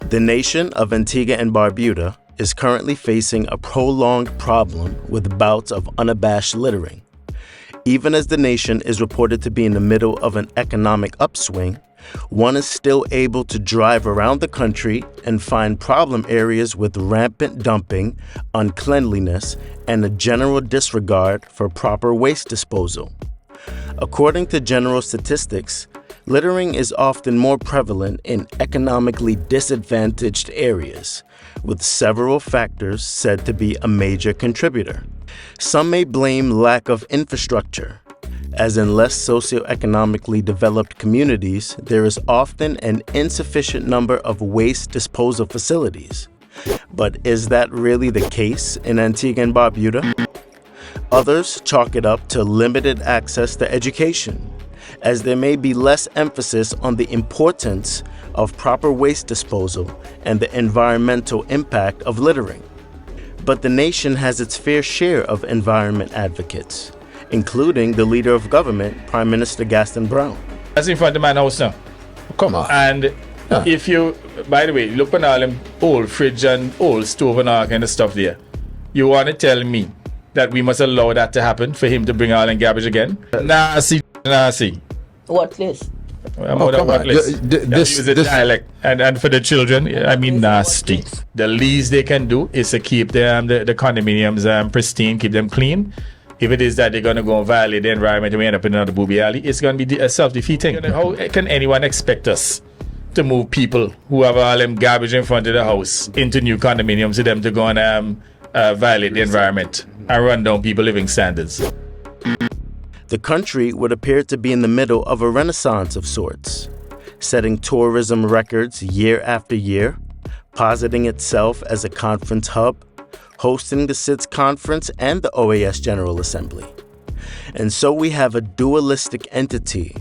The nation of Antigua and Barbuda is currently facing a prolonged problem with bouts of unabashed littering. Even as the nation is reported to be in the middle of an economic upswing, one is still able to drive around the country and find problem areas with rampant dumping, uncleanliness, and a general disregard for proper waste disposal. According to general statistics, littering is often more prevalent in economically disadvantaged areas, with several factors said to be a major contributor. Some may blame lack of infrastructure, as in less socioeconomically developed communities, there is often an insufficient number of waste disposal facilities. But is that really the case in Antigua and Barbuda? Others chalk it up to limited access to education, as there may be less emphasis on the importance of proper waste disposal and the environmental impact of littering. But the nation has its fair share of environment advocates, including the leader of government, Prime Minister Gaston Brown. That's in front of my house now. Come on. And if you, by the way, look at all them old fridge and old stove and all kind of stuff there, you want to tell me that we must allow that to happen for him to bring all in garbage again? Nasty. What list? This dialect. And for the children, I mean nasty. The least they can do is to keep the condominiums pristine, keep them clean. If it is that they're going to go and violate the environment and we end up in another booby alley, it's going to be self-defeating. How can anyone expect us to move people who have all them garbage in front of the house into new condominiums for them to go and violate the environment and run down people's living standards? The country would appear to be in the middle of a renaissance of sorts, setting tourism records year after year, positing itself as a conference hub, hosting the CITES conference and the OAS General Assembly. And so we have a dualistic entity,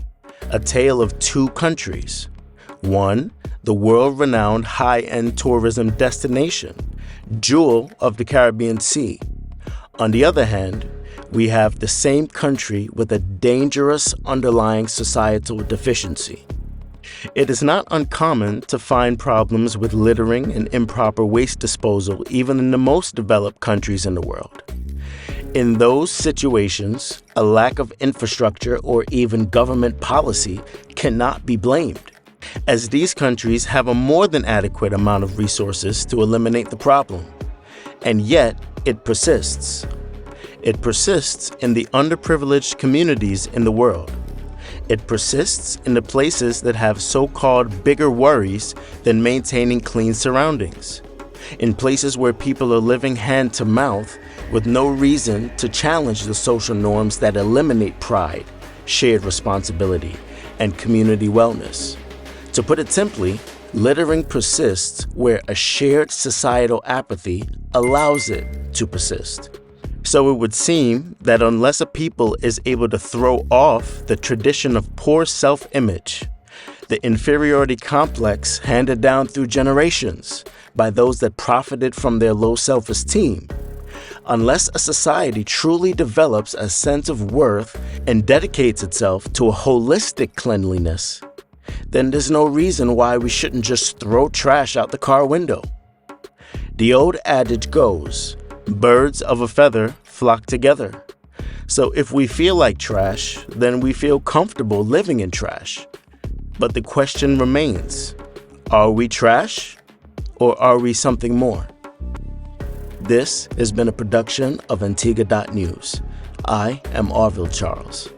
a tale of two countries. One, the world-renowned high-end tourism destination, jewel of the Caribbean Sea. On the other hand, we have the same country with a dangerous underlying societal deficiency. It is not uncommon to find problems with littering and improper waste disposal even in the most developed countries in the world. In those situations, a lack of infrastructure or even government policy cannot be blamed, as these countries have a more than adequate amount of resources to eliminate the problem. And yet, it persists. It persists in the underprivileged communities in the world. It persists in the places that have so-called bigger worries than maintaining clean surroundings. In places where people are living hand to mouth with no reason to challenge the social norms that eliminate pride, shared responsibility, and community wellness. To put it simply, littering persists where a shared societal apathy allows it to persist. So it would seem that unless a people is able to throw off the tradition of poor self-image, the inferiority complex handed down through generations by those that profited from their low self-esteem, unless a society truly develops a sense of worth and dedicates itself to a holistic cleanliness, then there's no reason why we shouldn't just throw trash out the car window. The old adage goes, birds of a feather flock together. So if we feel like trash, then we feel comfortable living in trash. But the question remains, are we trash or are we something more? This has been a production of Antigua.news. I am Arville Charles.